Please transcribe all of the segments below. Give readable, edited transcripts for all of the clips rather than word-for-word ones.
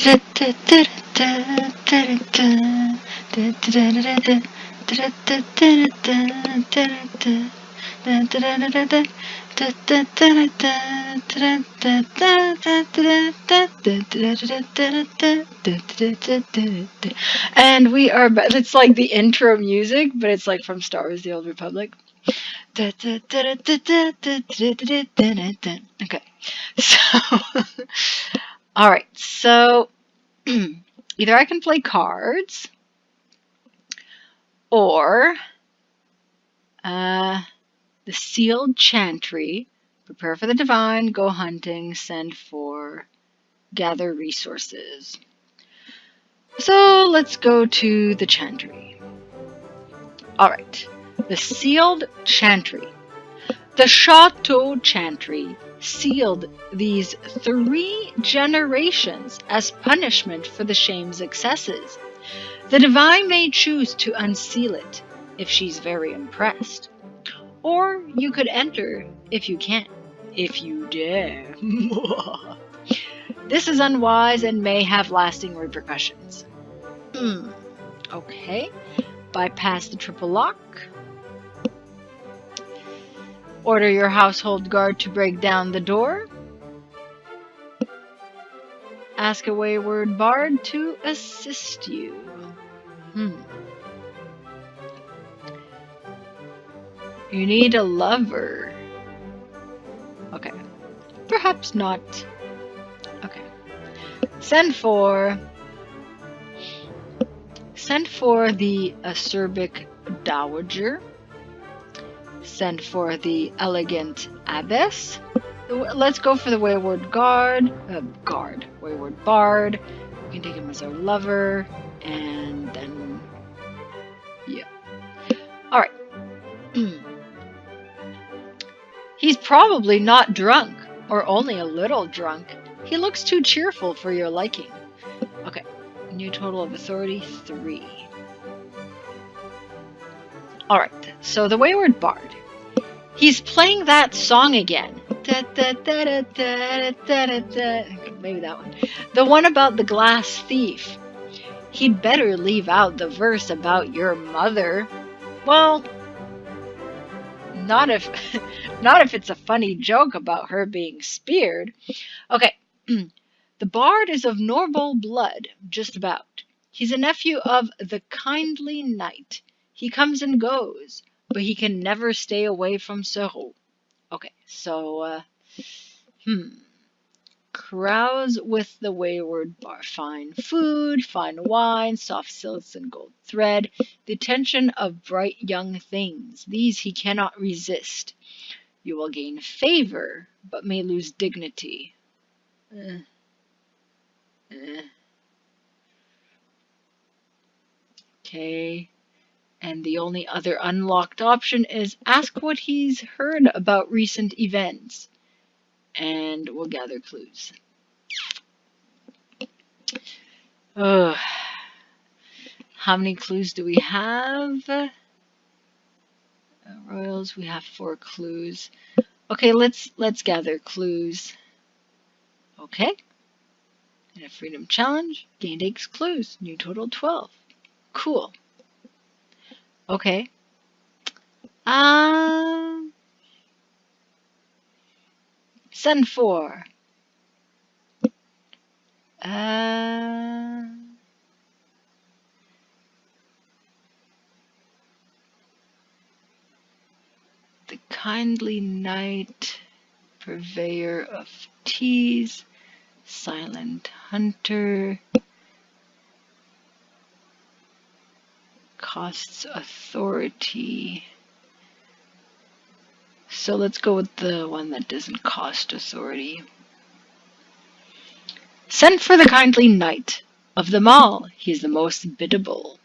And we are, it's like the intro music, but it's like from Star Wars: The Old Republic. Okay, so, alright, so, either I can play cards, or, the sealed chantry, prepare for the divine, go hunting, send for, gather resources. So let's go to the chantry. Alright, the sealed chantry. The Chateau Chantry sealed these 3 generations as punishment for the shame's excesses. The divine may choose to unseal it if she's very impressed. Or you could enter if you can, if you dare. This is unwise and may have lasting repercussions. Okay, bypass the triple lock. Order your household guard to break down the door. Ask a wayward bard to assist you. You need a lover. Okay. Perhaps not. Okay. Send for the acerbic dowager. Send for the elegant abbess. Let's go for the wayward wayward bard. We can take him as our lover, and then, yeah. Alright. He's probably not drunk, or only a little drunk. He looks too cheerful for your liking. Okay, new total of authority, 3. Alright, so the wayward bard. He's playing that song again. Maybe that one. The one about the glass thief. He'd better leave out the verse about your mother. Well, not if it's a funny joke about her being speared. Okay, the bard is of noble blood, just about. He's a nephew of the kindly knight. He comes and goes, but he can never stay away from Serault. Okay, so, carouse with the wayward bar. Fine food, fine wine, soft silks and gold thread, the attention of bright young things. These he cannot resist. You will gain favor, but may lose dignity. Okay. And the only other unlocked option is ask what he's heard about recent events. And we'll gather clues. How many clues do we have? Royals, we have 4 clues. Okay, let's gather clues. Okay. And a freedom challenge. Gained 8 clues. New total 12. Cool. Okay. Send for. The kindly knight, purveyor of teas, silent hunter, costs authority. So let's go with the one that doesn't cost authority. Send for the kindly knight. Of them all, he's the most biddable.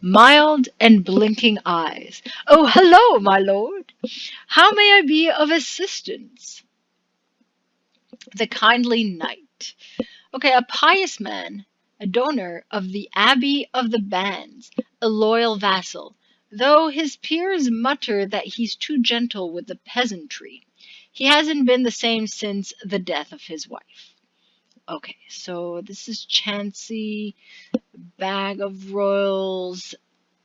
Mild and blinking eyes. Oh, hello, my lord. How may I be of assistance? The kindly knight. Okay, a pious man, a donor of the Abbey of the Bands, a loyal vassal, though his peers mutter that he's too gentle with the peasantry. He hasn't been the same since the death of his wife. Okay, so this is Chansey, Bag of Royals,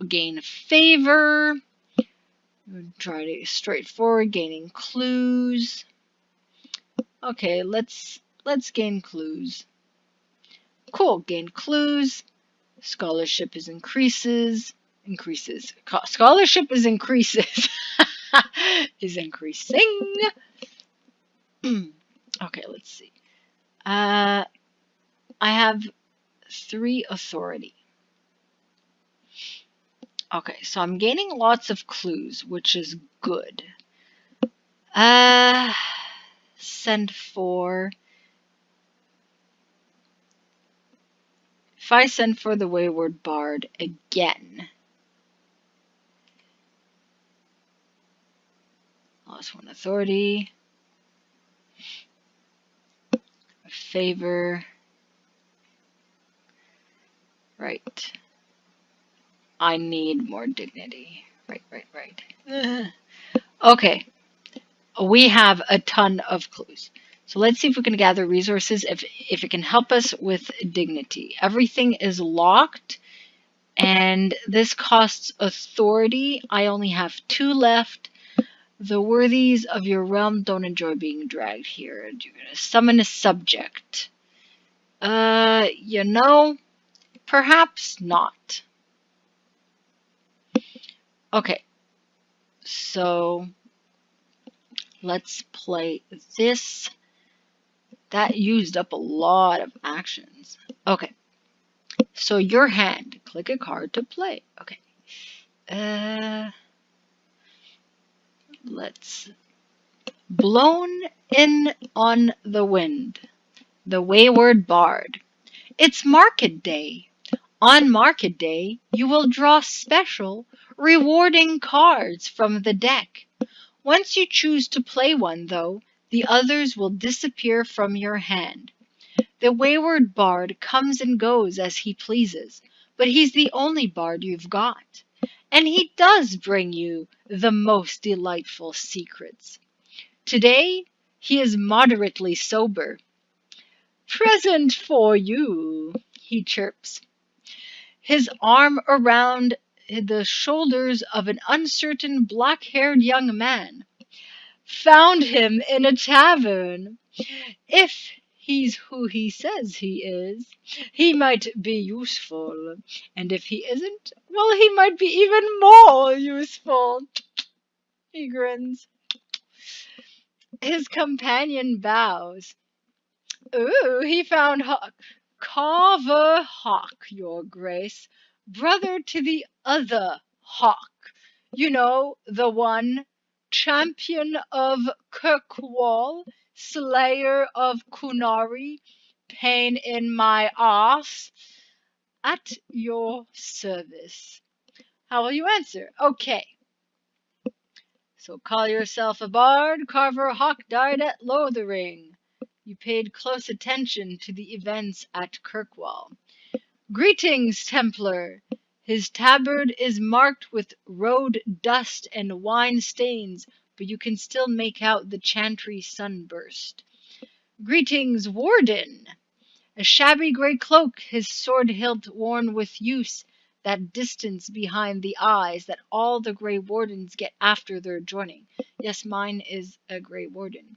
gain favor. Try to straightforward, gaining clues. Okay, let's gain clues. Cool, gain clues. Scholarship is increases. Scholarship is increases. Is increasing. Okay, let's see. I have 3 authority. Okay, so I'm gaining lots of clues, which is good. Send for. If I send for the Wayward Bard again. Lost 1 authority. Favor. Right. I need more dignity. Right. Okay. We have a ton of clues. So let's see if we can gather resources, if it can help us with dignity. Everything is locked, and this costs authority. I only have 2 left. The worthies of your realm don't enjoy being dragged here. You're going to summon a subject. Perhaps not. Okay, so let's play this. That used up a lot of actions. Okay, so your hand. Click a card to play. Okay. Let's. Blown in on the wind. The Wayward Bard. It's market day. On market day, you will draw special, rewarding cards from the deck. Once you choose to play one, though, the others will disappear from your hand. The Wayward Bard comes and goes as he pleases, but he's the only bard you've got. And he does bring you the most delightful secrets. Today, he is moderately sober. Present for you, he chirps, his arm around the shoulders of an uncertain black-haired young man. Found him in a tavern. If he's who he says he is, he might be useful. And if he isn't, well, he might be even more useful. He grins. His companion bows. Ooh, he found Carver Hawk, your grace, brother to the other Hawk. You know, the one, champion of Kirkwall, slayer of Kunari, pain in my arse, at your service. How will you answer? Okay. So call yourself a bard. Carver Hawk died at Lothering. You paid close attention to the events at Kirkwall. Greetings, Templar. His tabard is marked with road dust and wine stains, but you can still make out the chantry sunburst. Greetings, Warden. A shabby grey cloak, his sword hilt worn with use, that distance behind the eyes that all the Grey Wardens get after their joining. Yes, mine is a Grey Warden.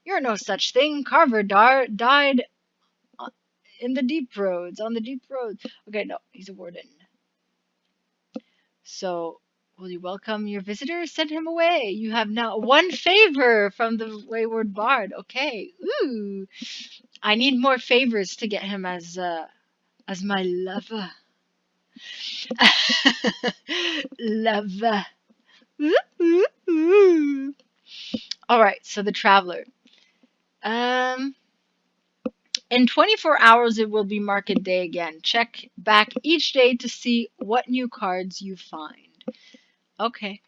You're no such thing. Carver died in the deep roads, on the deep roads. Okay, no, he's a warden. So, will you welcome your visitor? Send him away. You have now 1 favor from the Wayward Bard. Okay, ooh. I need more favors to get him as my lover. Lover. Alright, so the Traveler. In 24 hours, it will be market day again. Check back each day to see what new cards you find. Okay.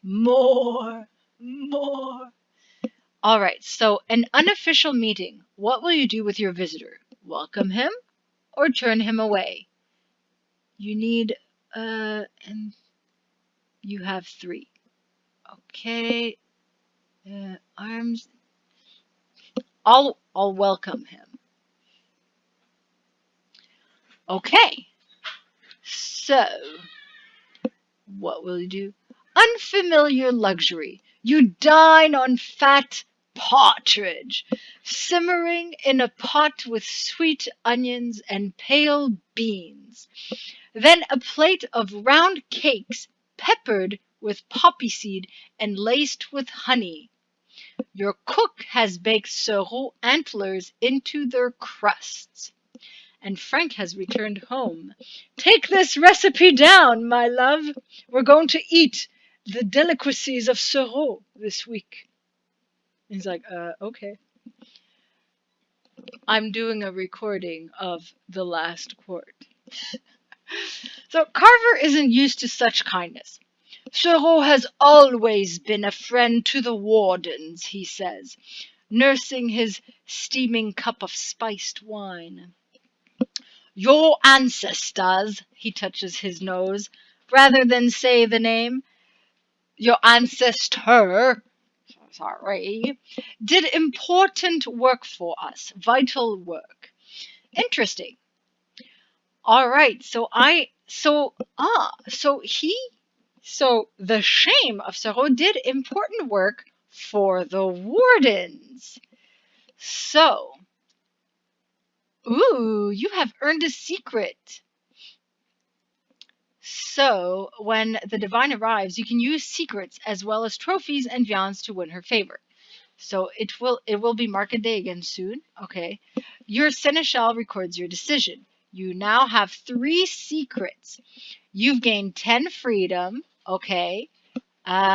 More. Alright, so an unofficial meeting. What will you do with your visitor? Welcome him or turn him away? You need, and you have 3. Okay. Arms. I'll welcome him. Okay. So, what will you do? Unfamiliar luxury. You dine on fat partridge, simmering in a pot with sweet onions and pale beans. Then a plate of round cakes peppered with poppy seed and laced with honey. Your cook has baked Serault antlers into their crusts. And Frank has returned home. Take this recipe down, my love. We're going to eat the delicacies of Serault this week. He's like, okay. I'm doing a recording of the last court. So Carver isn't used to such kindness. Serault has always been a friend to the wardens, he says, nursing his steaming cup of spiced wine. Your ancestors, he touches his nose, rather than say the name. Your ancestor, sorry, did important work for us, vital work. Interesting. All right, so the shame of Serault did important work for the wardens. So, ooh, you have earned a secret. So, when the divine arrives, you can use secrets as well as trophies and viands to win her favor. So it will be market day again soon. Okay. Your seneschal records your decision. You now have 3 secrets. You've gained 10 freedom. Okay. Ugh.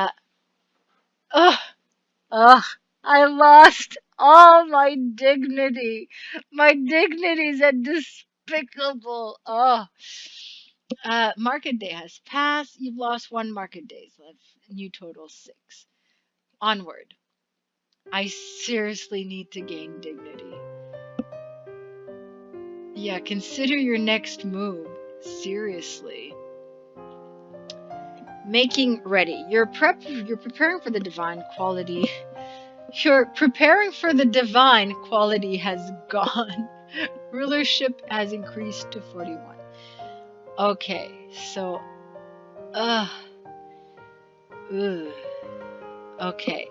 Ugh. I lost all my dignity. My dignity's a despicable. Ugh. Market day has passed. You've lost 1 market day. So that's new total 6. Onward. I seriously need to gain dignity. Yeah, consider your next move. Seriously. Making ready. You're preparing for the divine quality. You're preparing for the divine quality has gone. Rulership has increased to 41. Okay, so okay.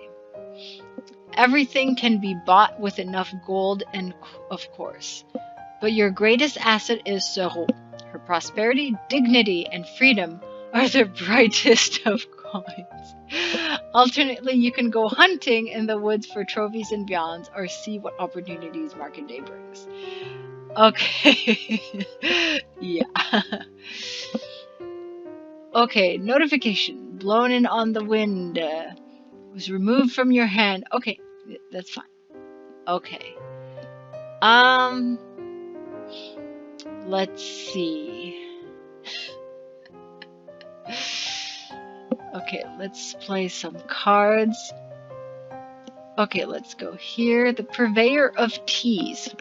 Everything can be bought with enough gold and of course. But your greatest asset is Serault. Her prosperity, dignity, and freedom are the brightest of coins. Alternately, you can go hunting in the woods for trophies and viands or see what opportunities market day brings. Okay. Yeah. Okay, notification. Blown in on the wind. Was removed from your hand. Okay, that's fine. Okay. Let's see. Okay, let's play some cards. Okay, let's go here. The Purveyor of Teas.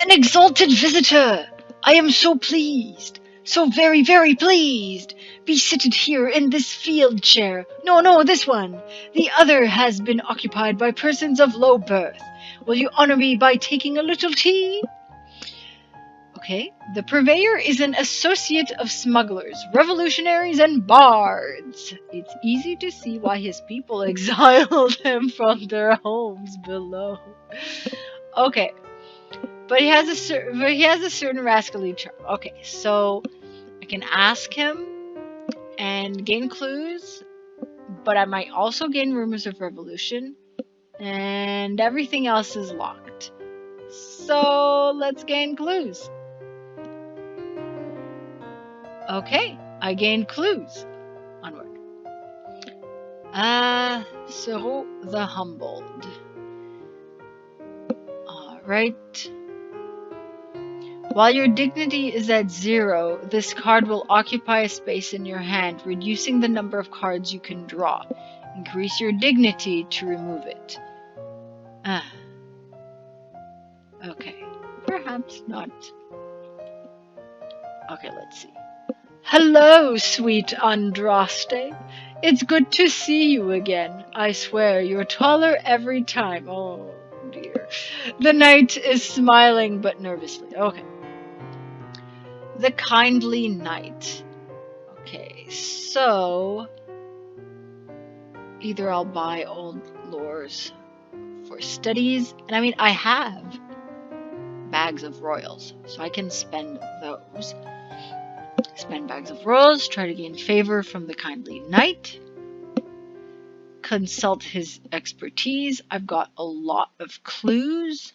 An exalted visitor! I am so pleased. So very, very pleased. Be seated here in this field chair. No, this one. The other has been occupied by persons of low birth. Will you honor me by taking a little tea? Okay, the Purveyor is an associate of smugglers, revolutionaries, and bards. It's easy to see why his people exiled him from their homes below. Okay, but he has a certain rascally charm. Okay, so I can ask him and gain clues, but I might also gain rumors of revolution, and everything else is locked. So let's gain clues. Okay, I gained clues. Onward. Serault the Humbled. Alright. While your dignity is at 0, this card will occupy a space in your hand, reducing the number of cards you can draw. Increase your dignity to remove it. Okay. Perhaps not. Okay, let's see. Hello, sweet Andraste. It's good to see you again. I swear, you're taller every time. Oh, dear. The knight is smiling but nervously. Okay. The kindly knight. Okay, so either I'll buy old lores for studies, and I mean, I have bags of royals, so I can spend those. Spend bags of royals, try to gain favor from the kindly knight. Consult his expertise. I've got a lot of clues,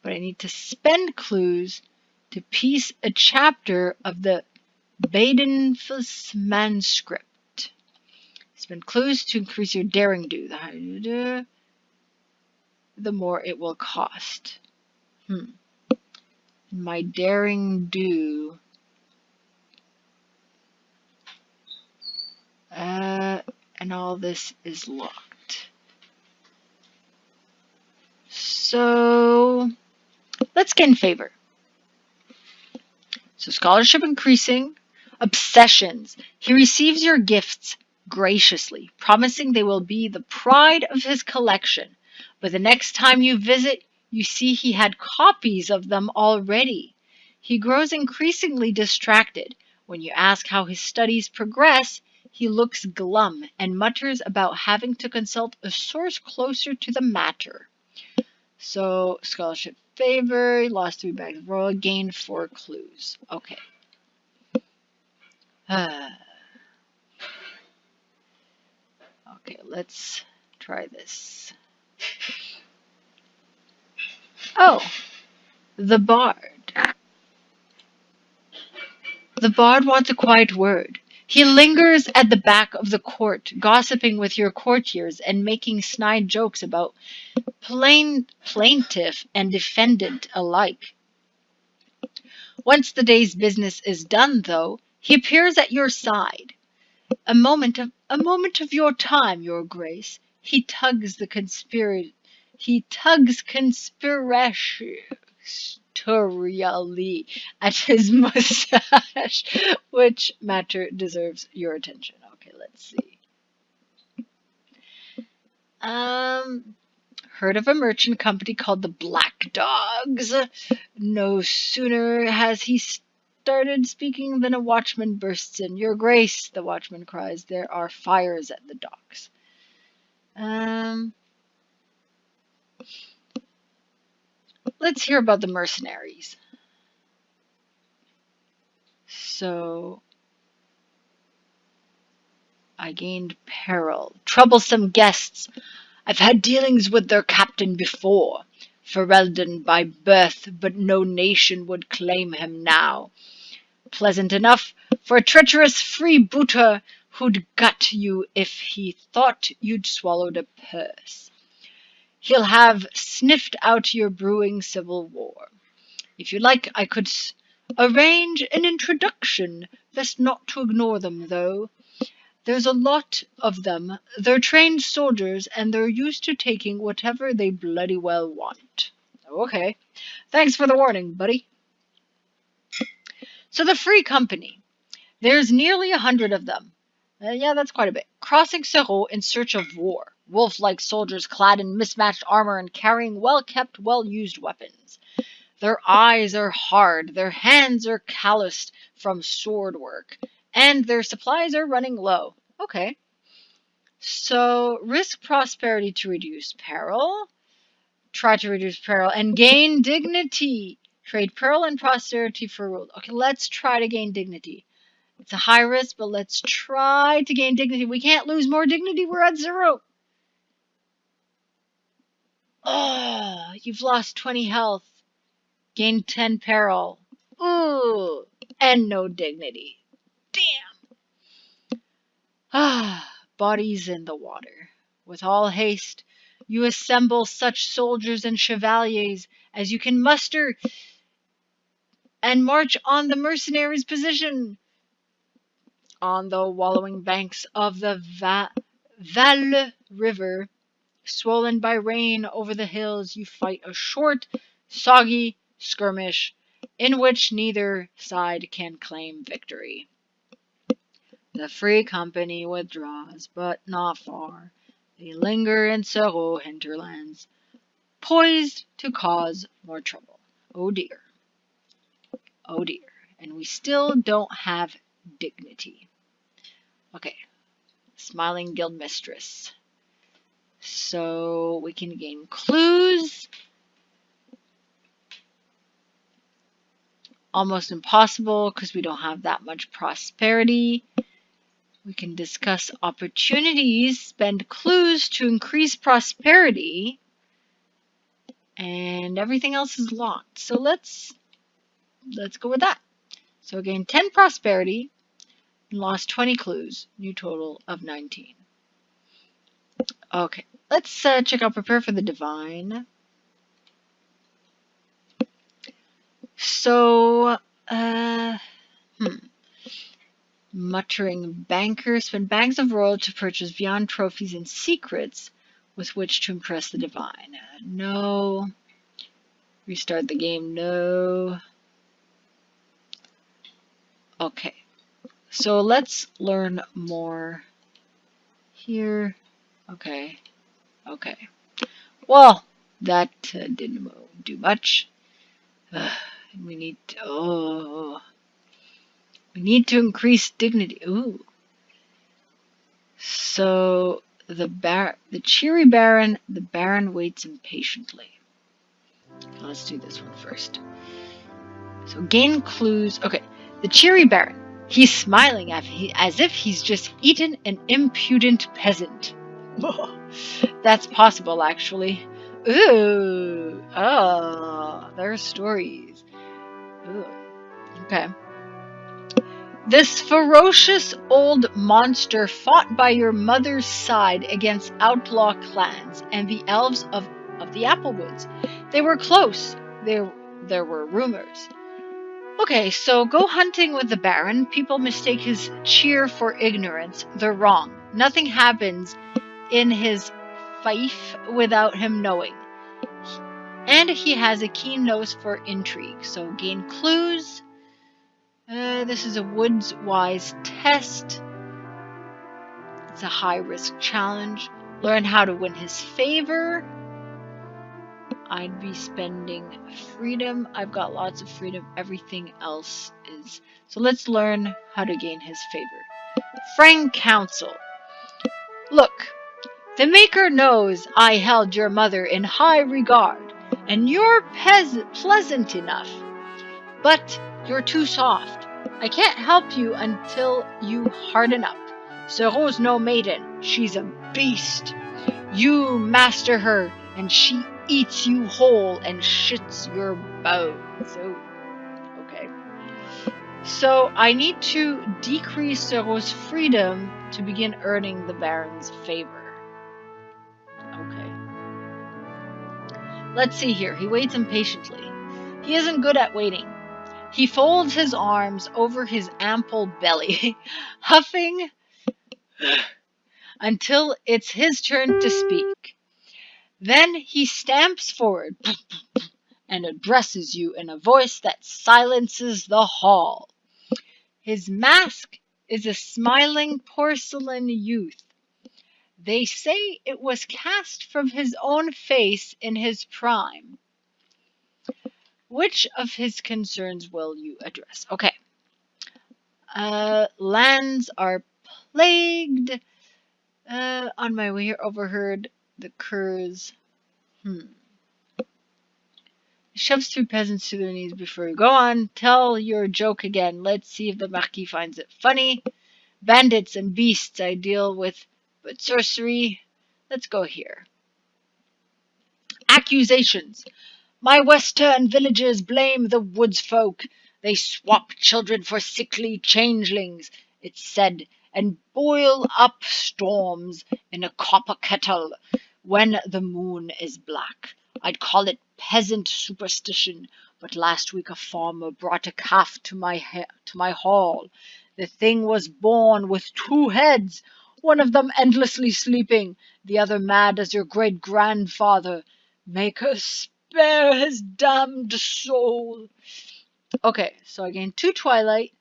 but I need to spend clues to piece a chapter of the Badenfuss manuscript. Spend clues to increase your daring do. The higher the more it will cost. My daring do. And all this is locked. So let's gain favor. So scholarship increasing, obsessions. He receives your gifts graciously, promising they will be the pride of his collection. But the next time you visit, you see he had copies of them already. He grows increasingly distracted. When you ask how his studies progress, he looks glum and mutters about having to consult a source closer to the matter. So, scholarship favor, lost 3 bags of royal, gained 4 clues. Okay. Okay, let's try this. Oh, the bard. The bard wants a quiet word. He lingers at the back of the court, gossiping with your courtiers and making snide jokes about plaintiff and defendant alike. Once the day's business is done, though, he appears at your side. A moment of your time, your grace. He tugs conspiratorially at his mustache, which matter deserves your attention. Okay, let's see. Heard of a merchant company called the Black Dogs. No sooner has he started speaking than a watchman bursts in. Your grace, the watchman cries, there are fires at the docks. Let's hear about the mercenaries. So, I gained peril. Troublesome guests. I've had dealings with their captain before. Ferelden by birth, but no nation would claim him now. Pleasant enough for a treacherous freebooter who'd gut you if he thought you'd swallowed a purse. He'll have sniffed out your brewing civil war. If you like, I could arrange an introduction. Best not to ignore them, though. There's a lot of them. They're trained soldiers, and they're used to taking whatever they bloody well want. Okay. Thanks for the warning, buddy. So the Free Company. There's nearly 100 of them. Yeah, that's quite a bit. Crossing Serault in search of war. Wolf-like soldiers clad in mismatched armor and carrying well-kept, well-used weapons. Their eyes are hard, their hands are calloused from sword work, and their supplies are running low. Okay. So, risk prosperity to reduce peril. Try to reduce peril and gain dignity. Trade peril and prosperity for rule. Okay, let's try to gain dignity. It's a high risk, but let's try to gain dignity. We can't lose more dignity. We're at 0. Oh, you've lost 20 health. Gained 10 peril. Ooh, and no dignity. Damn. Ah, bodies in the water. With all haste, you assemble such soldiers and chevaliers as you can muster and march on the mercenaries' position. On the wallowing banks of the Valle River, swollen by rain over the hills, you fight a short, soggy skirmish in which neither side can claim victory. The Free Company withdraws, but not far. They linger in Serault hinterlands. poised to cause more trouble. Oh dear. Oh dear. And we still don't have dignity. Okay. Smiling guild mistress. So we can gain clues. Almost impossible because we don't have that much prosperity. We can discuss opportunities, spend clues to increase prosperity, and everything else is locked. So let's go with that. So we gained 10 prosperity and lost 20 clues. New total of 19. Okay, let's check out prepare for the divine. So, muttering banker, spend bags of royal to purchase beyond trophies and secrets with which to impress the divine. No. Restart the game. No. Okay. So let's learn more here. Okay. Okay. Well, that didn't do much. We need to, we need to increase dignity. Ooh. So the cheery baron, the baron waits impatiently. Let's do this one first. So gain clues. Okay, the cheery baron. He's smiling as if he's just eaten an impudent peasant. That's possible, actually. Ooh, oh, there are stories. Ooh. Okay. This ferocious old monster fought by your mother's side against outlaw clans and the elves of the Applewoods. They were close. There were rumors. Okay, so go hunting with the Baron. People mistake his cheer for ignorance. They're wrong. Nothing happens in his fief without him knowing. And he has a keen nose for intrigue. So gain clues. This is a woods-wise test. It's a high-risk challenge. Learn how to win his favor. I'd be spending freedom. I've got lots of freedom. Everything else is... So let's learn how to gain his favor. Frank Counsel. Look, the Maker knows I held your mother in high regard, and you're pleasant enough. But you're too soft. I can't help you until you harden up. Serault's no maiden. She's a beast. You master her, and she eats you whole and shits your bones. Oh, okay. So I need to decrease Serault's freedom to begin earning the Baron's favor. Okay. Let's see here. He waits impatiently. He isn't good at waiting. He folds his arms over his ample belly, huffing until it's his turn to speak. Then he stamps forward and addresses you in a voice that silences the hall. His mask is a smiling porcelain youth. They say it was cast from his own face in his prime. Which of his concerns will you address? Okay. Lands are plagued. On my way here, overheard the curs. Shoves two peasants to their knees before you go on. Tell your joke again. Let's see if the Marquis finds it funny. Bandits and beasts I deal with, but sorcery. Let's go here. Accusations. My western villagers blame the woods folk. They swap children for sickly changelings, it's said, and boil up storms in a copper kettle when the moon is black. I'd call it peasant superstition, but last week a farmer brought a calf to my hall. The thing was born with two heads, one of them endlessly sleeping, the other mad as your great-grandfather. Make us spare his damned soul. Okay, so I gained 2 twilight,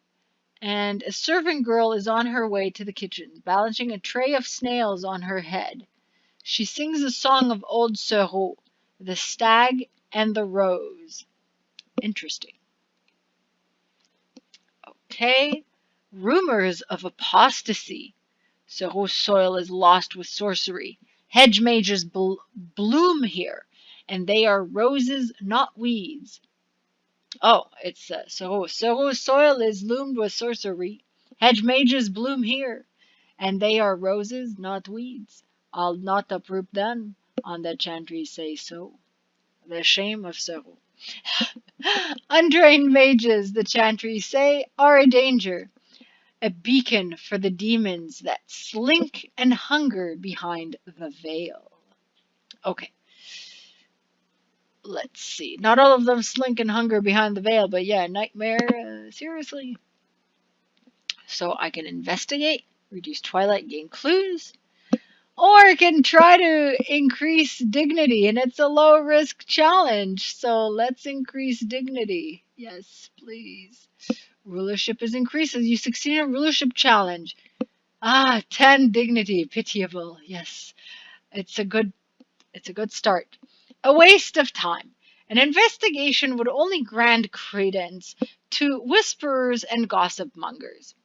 and a servant girl is on her way to the kitchen, balancing a tray of snails on her head. She sings a song of old Serault. the stag and the rose. Interesting. Okay. Rumors of apostasy. Serault's soil is lost with sorcery. Hedge mages bloom here, and they are roses, not weeds. Oh, it's Serault's soil is loomed with sorcery. Hedge mages bloom here, and they are roses, not weeds. I'll not uproot them, on the chantry say so. The shame of Serault. Untrained mages, the chantry say, are a danger. A beacon for the demons that slink and hunger behind the veil. Okay. Let's see. Not all of them slink and hunger behind the veil, but yeah, nightmare, seriously. So I can investigate, reduce twilight, gain clues, or I can try to increase dignity, and it's a low risk challenge. So let's increase dignity. Yes, please. Rulership is increases. You succeed in a rulership challenge. 10 dignity, pitiable. Yes, it's a good start. A waste of time. An investigation would only grant credence to whisperers and gossip mongers.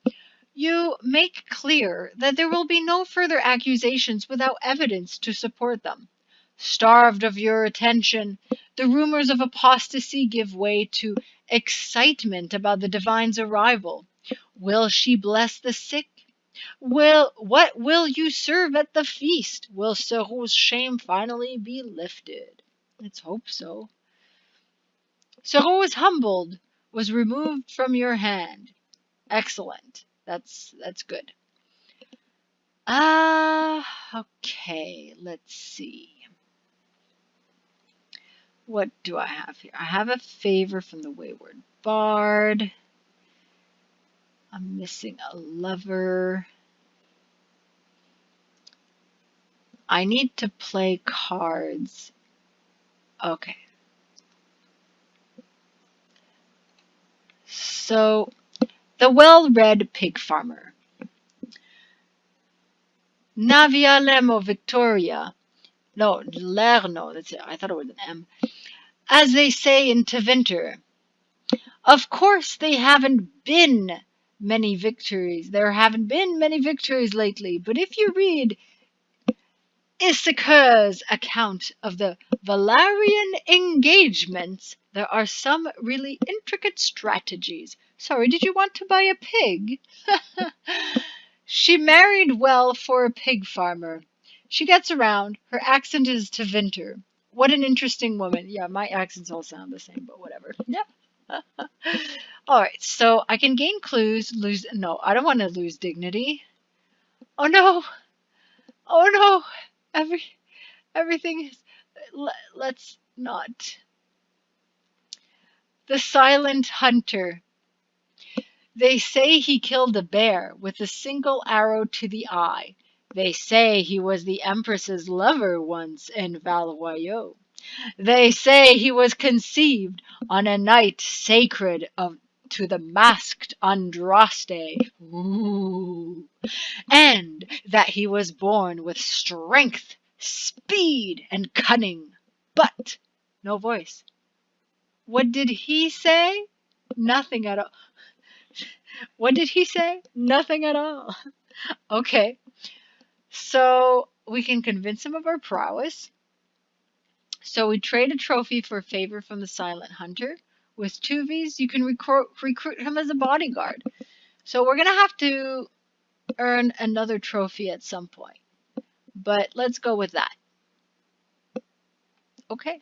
You make clear that there will be no further accusations without evidence to support them. Starved of your attention, the rumors of apostasy give way to excitement about the divine's arrival. Will she bless the sick? What will you serve at the feast? Will Serault's shame finally be lifted? Let's hope so. Serault was humbled, was removed from your hand. Excellent. That's good. Okay, let's see. What do I have here? I have a favor from the Wayward Bard. I'm missing a lover. I need to play cards. Okay. So, the well-read pig farmer. Navialemo Victoria. No, Lerno. That's it. I thought it was an M. As they say in Tevinter. Of course, they haven't been many victories. There haven't been many victories lately. But if you read Issachar's account of the Valarian engagements, there are some really intricate strategies. Sorry, did you want to buy a pig? She married well for a pig farmer. She gets around. Her accent is Tevinter. What an interesting woman. Yeah, my accents all sound the same, but whatever. Yeah. Alright, so I can gain clues, no, I don't want to lose dignity. Oh no! Oh no! Everything is, let's not. The Silent Hunter. They say he killed a bear with a single arrow to the eye. They say he was the Empress's lover once in Valois. They say he was conceived on a night sacred to the masked Andraste. Ooh. And that he was born with strength, speed, and cunning. But no voice. What did he say? Nothing at all. What did he say? Nothing at all. Okay. So we can convince him of our prowess. So we trade a trophy for a favor from the Silent Hunter. With 2Vs, you can recruit him as a bodyguard. So we're going to have to earn another trophy at some point. But let's go with that. Okay.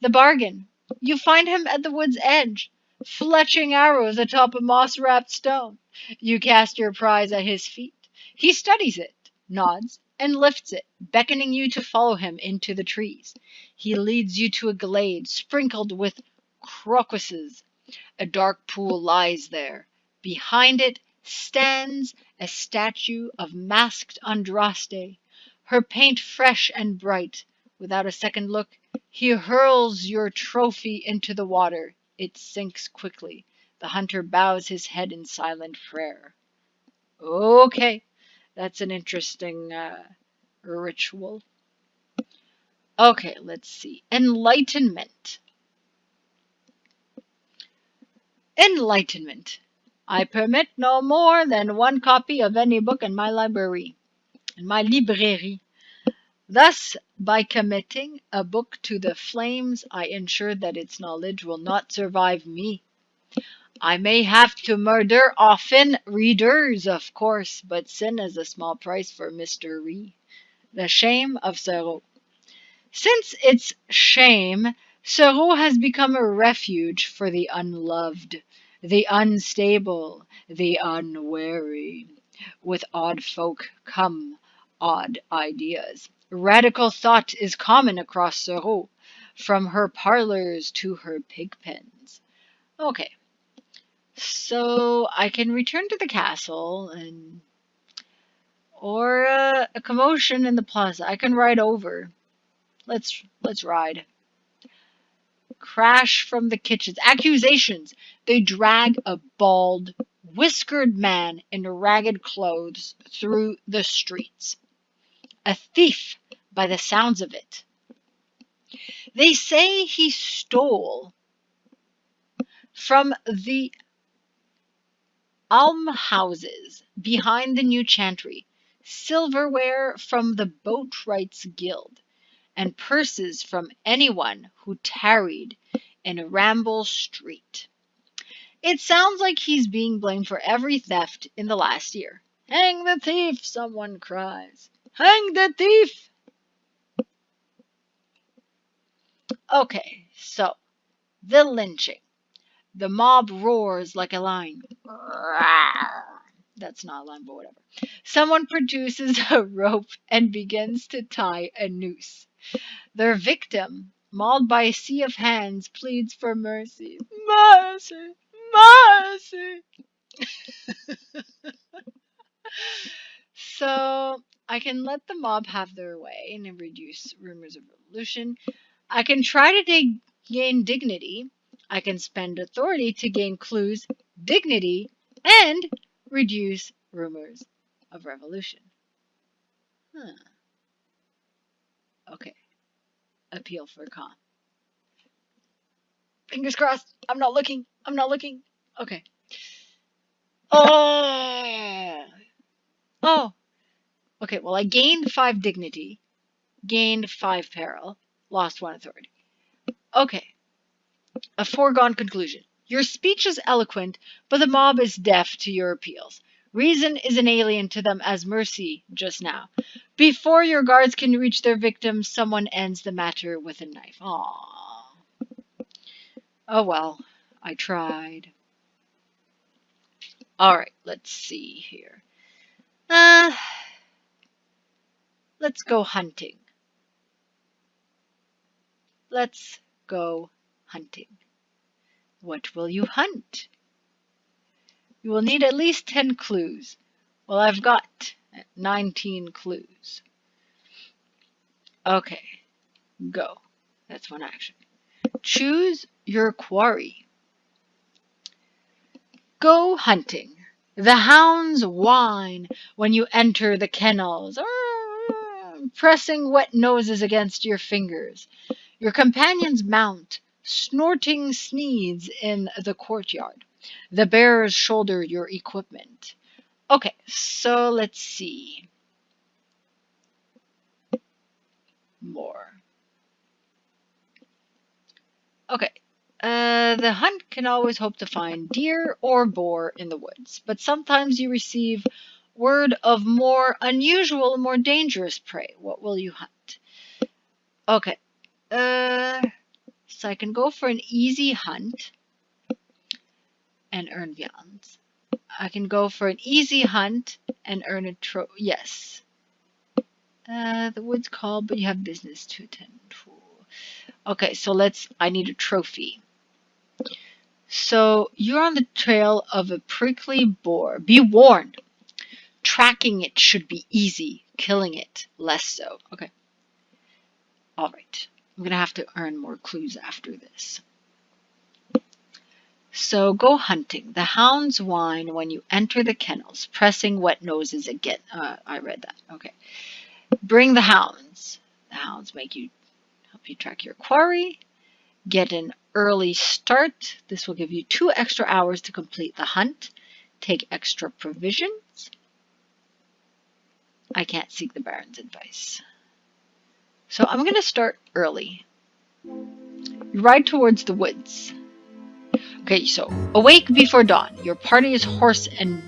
The bargain. You find him at the wood's edge, fletching arrows atop a moss-wrapped stone. You cast your prize at his feet. He studies it, nods, and lifts it, beckoning you to follow him into the trees. He leads you to a glade sprinkled with crocuses. A dark pool lies there. Behind it stands a statue of masked Andraste, her paint fresh and bright. Without a second look, he hurls your trophy into the water. It sinks quickly. The hunter bows his head in silent prayer. Okay, that's an interesting ritual. Okay, let's see. Enlightenment. Enlightenment. I permit no more than one copy of any book in my library. In my librairie. Thus, by committing a book to the flames, I ensure that its knowledge will not survive me. I may have to murder often readers, of course, but sin is a small price for mystery. The shame of Serault. Since its shame, Serault has become a refuge for the unloved, the unstable, the unwary. With odd folk come odd ideas. Radical thought is common across Serault, from her parlors to her pig pens. Okay, so I can return to the castle or a commotion in the plaza. I can ride over. Let's ride. Crash from the kitchens. Accusations. They drag a bald, whiskered man in ragged clothes through the streets. A thief, by the sounds of it. They say he stole from the almhouses behind the new chantry, silverware from the Boatwrights' Guild, and purses from anyone who tarried in Ramble Street. It sounds like he's being blamed for every theft in the last year. Hang the thief, someone cries. Hang the thief! Okay, so, the lynching. The mob roars like a lion. That's not a lion, but whatever. Someone produces a rope and begins to tie a noose. Their victim, mauled by a sea of hands, pleads for mercy. Mercy! Mercy! So, I can let the mob have their way and reduce rumors of revolution. I can try to gain dignity. I can spend authority to gain clues, dignity, and reduce rumors of revolution. Okay. Appeal for calm. Fingers crossed. I'm not looking. I'm not looking. Okay. Oh. Oh. Okay, well, I gained 5 dignity, gained 5 peril, lost 1 authority. Okay. A foregone conclusion. Your speech is eloquent, but the mob is deaf to your appeals. Reason is an alien to them as mercy just now. Before your guards can reach their victims, someone ends the matter with a knife. Aww. Oh well, I tried. Alright, let's see here. Let's go hunting. Let's go hunting. What will you hunt? You will need at least 10 clues. Well, I've got 19 clues. Okay, go. That's 1 action. Choose your quarry. Go hunting. The hounds whine when you enter the kennels, pressing wet noses against your fingers. Your companions mount, snorting sneeds in the courtyard. The bearers shoulder your equipment. Okay, so let's see. More. Okay. The hunt can always hope to find deer or boar in the woods, but sometimes you receive word of more unusual, more dangerous prey. What will you hunt? Okay. So I can go for an easy hunt and earn viands. I can go for an easy hunt and earn a trophy. Yes. The wood's called, but you have business to attend to. Okay, so I need a trophy. So you're on the trail of a prickly boar. Be warned. Tracking it should be easy. Killing it, less so. Okay. All right. I'm going to have to earn more clues after this. So go hunting. The hounds whine when you enter the kennels, pressing wet noses again. I read that. Okay. Bring the hounds. The hounds make you help you track your quarry. Get an early start. This will give you 2 extra hours to complete the hunt. Take extra provisions. I can't seek the Baron's advice. So I'm going to start early. You ride towards the woods. Okay, so awake before dawn. Your party is hoarse and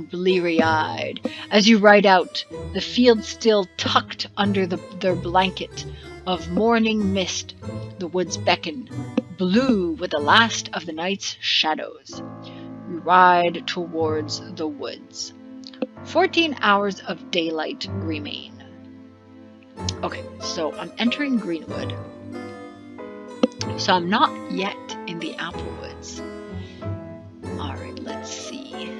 bleary-eyed. As you ride out, the field still tucked under their blanket of morning mist. The woods beckon, blue with the last of the night's shadows. You ride towards the woods. 14 hours of daylight remain. Okay, so I'm entering Greenwood. So I'm not yet in the Applewoods. Alright, let's see.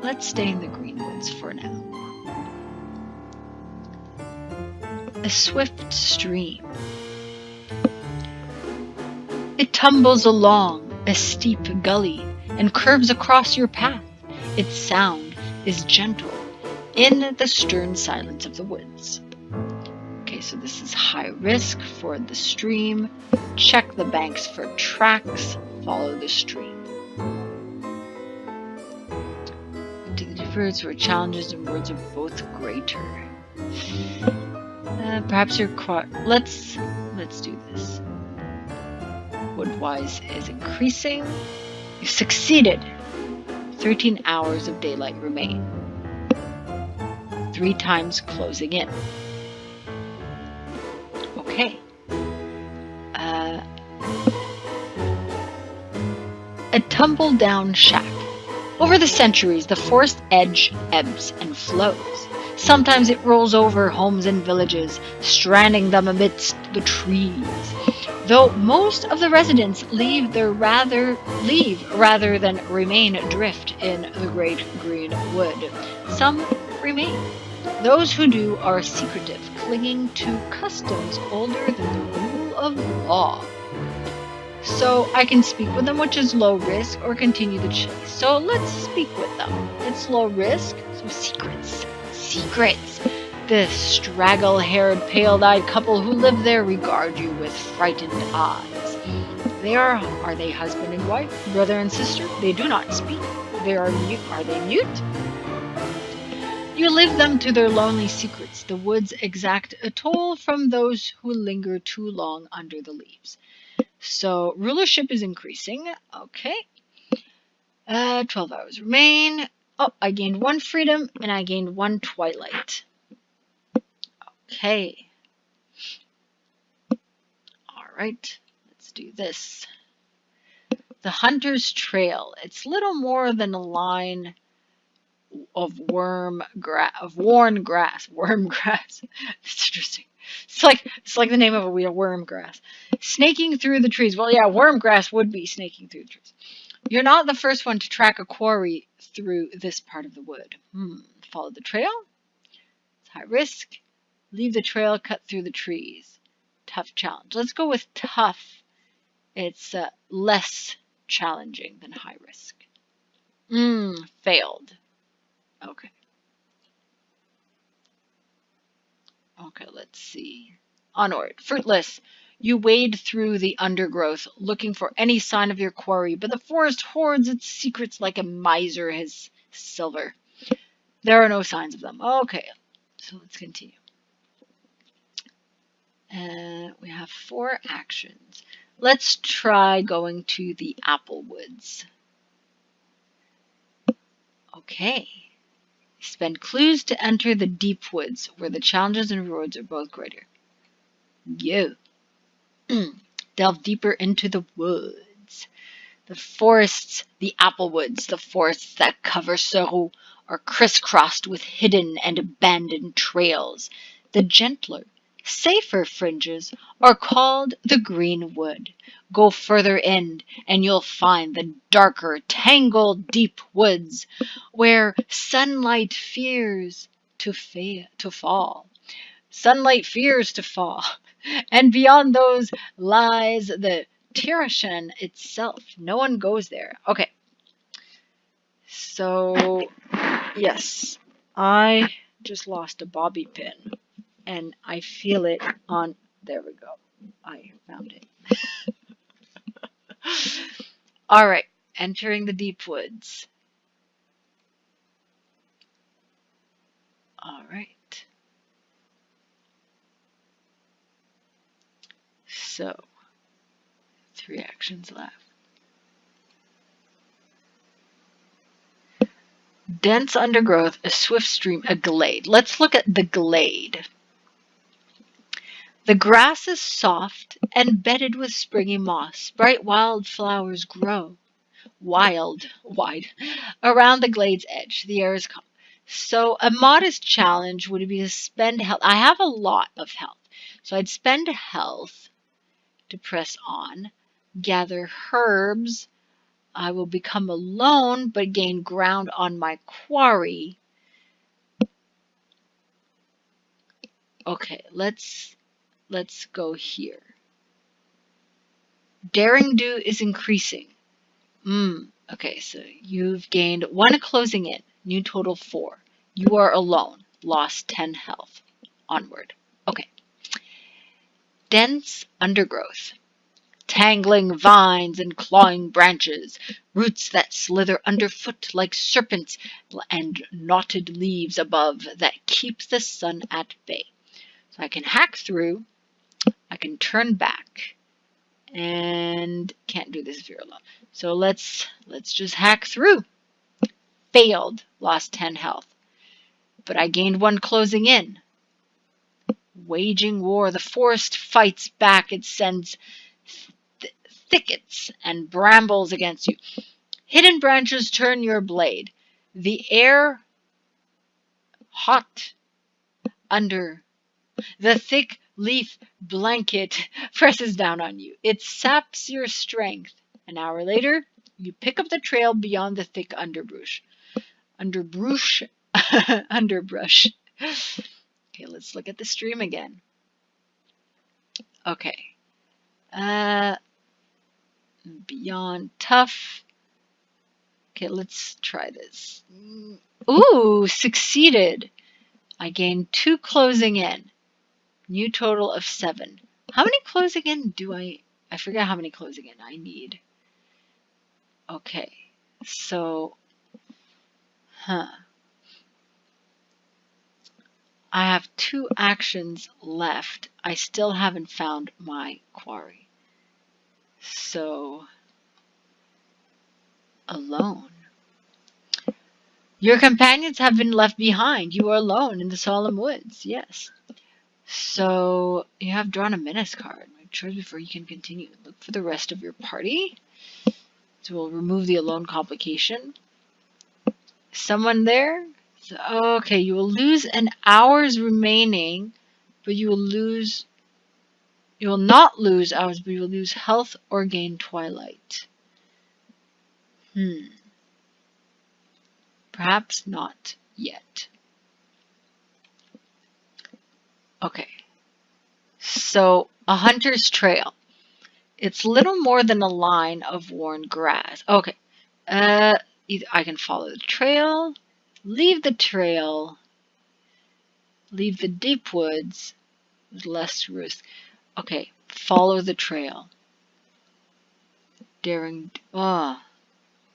Let's stay in the Greenwoods for now. A swift stream. It tumbles along a steep gully and curves across your path. Its sound is gentle in the stern silence of the woods. Okay, so this is high risk for the stream. Check the banks for tracks. Follow the stream. To the difference where challenges and rewards are both greater. Perhaps your let's do this. Woodwise is increasing. You succeeded. 13 hours of daylight remain. 3 times closing in. Okay. A tumble-down shack. Over the centuries, the forest edge ebbs and flows. Sometimes it rolls over homes and villages, stranding them amidst the trees. Though most of the residents leave rather than remain adrift in the great green wood, some remain. Those who do are secretive, clinging to customs older than the rule of law. So I can speak with them, which is low risk, or continue the chase. So let's speak with them. It's low risk, so secrets. Secrets. The straggle-haired, pale-eyed couple who live there regard you with frightened eyes. Are they husband and wife, brother and sister? They do not speak. Are they mute? You leave them to their lonely secrets. The woods exact a toll from those who linger too long under the leaves. So rulership is increasing. Okay. 12 hours remain. Oh, I gained 1 freedom and I gained 1 twilight. Okay. Alright, let's do this. The Hunter's Trail. It's little more than a line of worn grass. Worm grass. It's interesting. It's like the name of a wheel, worm grass. Snaking through the trees. Well, yeah, worm grass would be snaking through the trees. You're not the first one to track a quarry through this part of the wood. Follow the trail. It's high risk. Leave the trail, cut through the trees. Tough challenge. Let's go with tough. It's less challenging than high risk. Failed. Okay. Okay, let's see. Onward. Fruitless. You wade through the undergrowth, looking for any sign of your quarry, but the forest hoards its secrets like a miser his silver. There are no signs of them. Okay, so let's continue. We have 4 actions. Let's try going to the Applewoods. Okay. Spend clues to enter the deep woods, where the challenges and rewards are both greater. Yo. Delve deeper into the woods. The forests, the Applewoods, the forests that cover Serault, are crisscrossed with hidden and abandoned trails. The gentler, safer fringes are called the green wood. Go further in, and you'll find the darker, tangled, deep woods, where sunlight fears to fall. Sunlight fears to fall. And beyond those lies the Narration itself. No one goes there. Okay. So, yes, I just lost a bobby pin, and I feel it on There we go. I found it. All right. Entering the deep woods. All right. So, 3 actions left. Dense undergrowth, a swift stream, a glade. Let's look at the glade. The grass is soft and bedded with springy moss. Bright wild flowers grow. Wide, around the glade's edge. The air is calm. So a modest challenge would be to spend health. I have a lot of health. So I'd spend health to press on. Gather herbs. I will become alone but gain ground on my quarry. Okay, let's go here. Daring do is increasing. Okay, so you've gained 1 closing in. New total 4. You are alone. Lost 10 health. Onward. Okay. Dense undergrowth. Tangling vines and clawing branches. Roots that slither underfoot like serpents and knotted leaves above that keep the sun at bay. So I can hack through. I can turn back. And can't do this if you're alone. So let's just hack through. Failed. Lost 10 health. But I gained 1 closing in. Waging war. The forest fights back. It sends thickets and brambles against you. Hidden branches turn your blade. The air hot under. The thick leaf blanket presses down on you. It saps your strength. An hour later, you pick up the trail beyond the thick underbrush. Underbrush. Okay, let's look at the stream again. Okay. Beyond tough. Okay, let's try this. Ooh, succeeded. I gained 2 closing in. New total of 7. How many closing in do I forget how many closing in I need. Okay, so, I have 2 actions left. I still haven't found my quarry. So, alone. Your companions have been left behind. You are alone in the solemn woods. Yes. So, you have drawn a menace card. Make choice before you can continue. Look for the rest of your party. So, we'll remove the alone complication. Someone there? So, okay, you will lose an hour's remaining, but you will not lose hours, but you will lose health or gain twilight. Perhaps not yet. Okay. So, a hunter's trail. It's little more than a line of worn grass. Okay. Either I can follow the trail, leave the trail, leave the deep woods with less risk. Okay, follow the trail. Daring. Oh,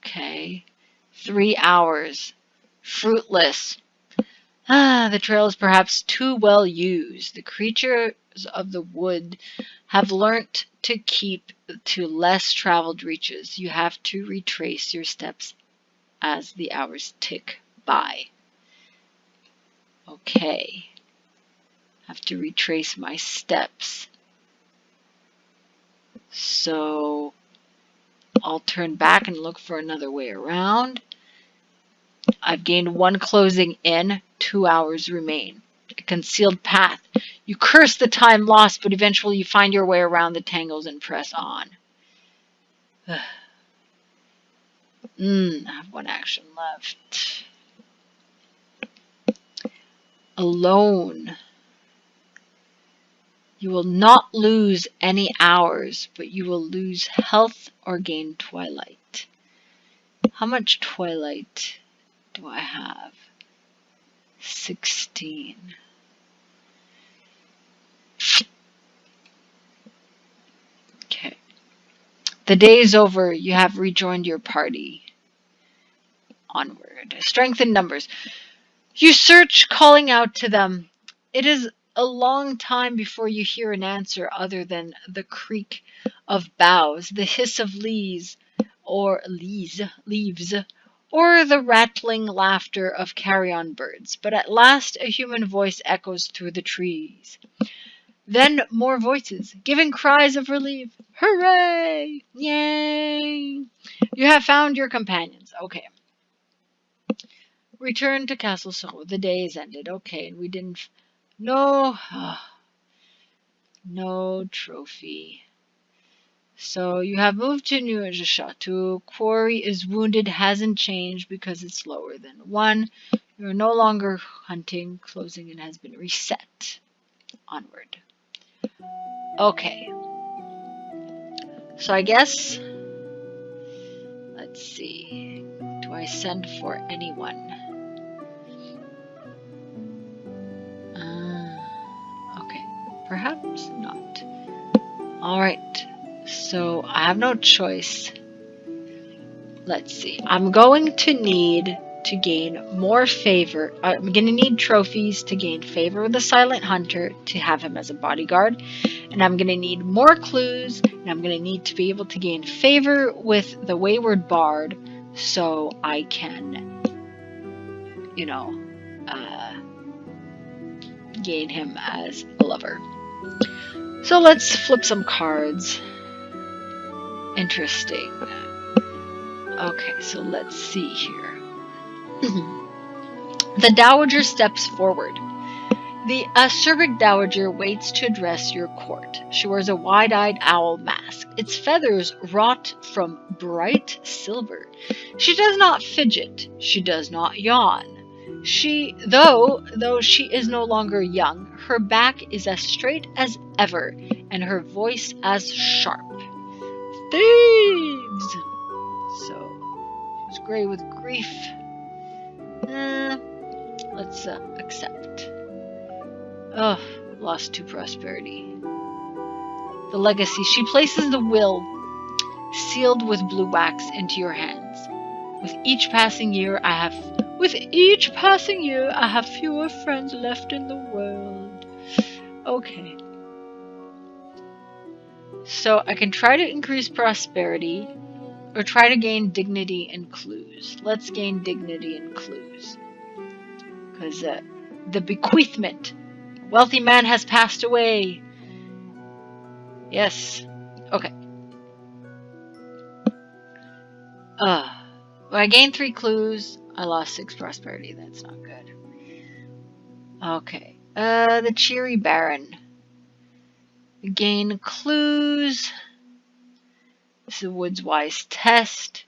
okay. 3 hours. Fruitless. The trail is perhaps too well used. The creatures of the wood have learnt to keep to less traveled reaches. You have to retrace your steps as the hours tick by. Okay. Have to retrace my steps. So I'll turn back and look for another way around. I've gained 1 closing in, 2 hours remain. A concealed path. You curse the time lost, but eventually you find your way around the tangles and press on. I have 1 action left. Alone. You will not lose any hours, but you will lose health or gain twilight. How much twilight do I have? 16. The day is over. You have rejoined your party. Onward. Strength in numbers. You search, calling out to them. It is a long time before you hear an answer other than the creak of boughs, the hiss of leaves, or the rattling laughter of carrion birds. But at last a human voice echoes through the trees. Then more voices, giving cries of relief. Hooray! Yay! You have found your companions. Okay. Return to Castle Serault. The day is ended. Okay, and we didn't... No... no trophy. So you have moved to New Chateau. Quarry is wounded. Hasn't changed because it's lower than 1. You're no longer hunting. Closing it has been reset. Onward. Okay. So I guess... Let's see. Do I send for anyone? Okay. Perhaps not. Alright. So I have no choice. Let's see. I'm going to need to gain more favor. I'm going to need trophies to gain favor with the Silent Hunter to have him as a bodyguard. And I'm going to need more clues. And I'm going to need to be able to gain favor with the Wayward Bard so I can, gain him as a lover. So let's flip some cards. Interesting. Okay, so let's see here. The Dowager steps forward. The acerbic Dowager waits to address your court. She wears a wide-eyed owl mask, its feathers wrought from bright silver. She does not fidget. She does not yawn. Though she is no longer young, her back is as straight as ever, and her voice as sharp. Thieves! So, she's gray with grief. Let's accept. Oh, lost to prosperity. The legacy. She places the will, sealed with blue wax, into your hands. With each passing year, I have fewer friends left in the world. Okay. So I can try to increase prosperity, or try to gain dignity and clues. Let's gain dignity and clues. Because the bequeathment. A wealthy man has passed away. Yes. Okay. I gained 3 clues. I lost 6 prosperity. That's not good. Okay. The Cheery Baron. Gain clues. This is a Woods Wise test.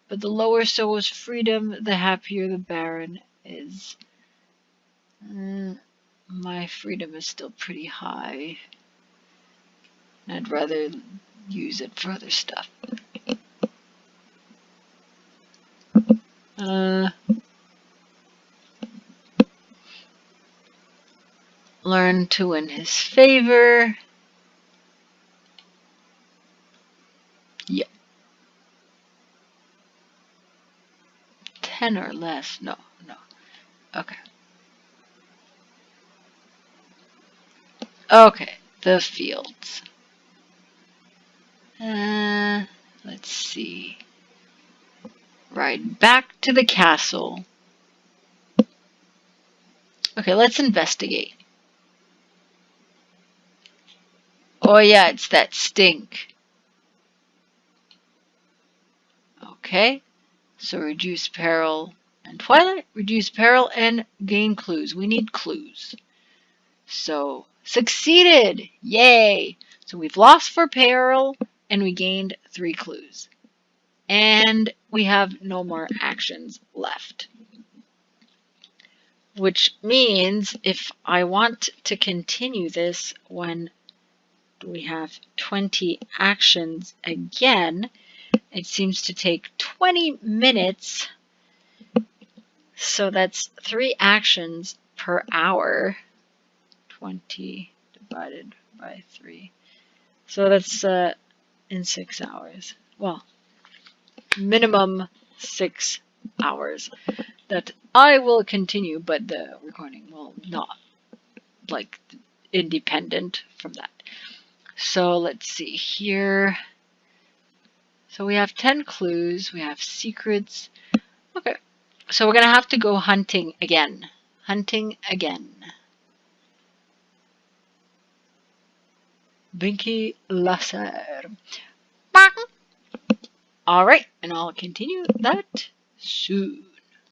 But the lower soul's freedom, the happier the Baron is. My freedom is still pretty high. I'd rather use it for other stuff. Learn to win his favor. Yep. 10 or less. No. Okay. Okay, the fields. Let's see. Ride back to the castle. Okay, let's investigate. Oh yeah, it's that stink. Okay, so reduce peril and twilight. Reduce peril and gain clues. We need clues. So, succeeded! Yay! So we've lost 4 peril and we gained 3 clues. And we have no more actions left. Which means if I want to continue this when we have 20 actions again, it seems to take 20 minutes. So that's 3 actions per hour. 20 divided by 3. So that's in 6 hours. Well, minimum 6 hours. That I will continue, but the recording will not, like, independent from that. So let's see here. So we have 10 clues, we have secrets. Okay, so we're gonna have to go hunting again. Hunting again. Binky Lasser. Alright, and I'll continue that soon.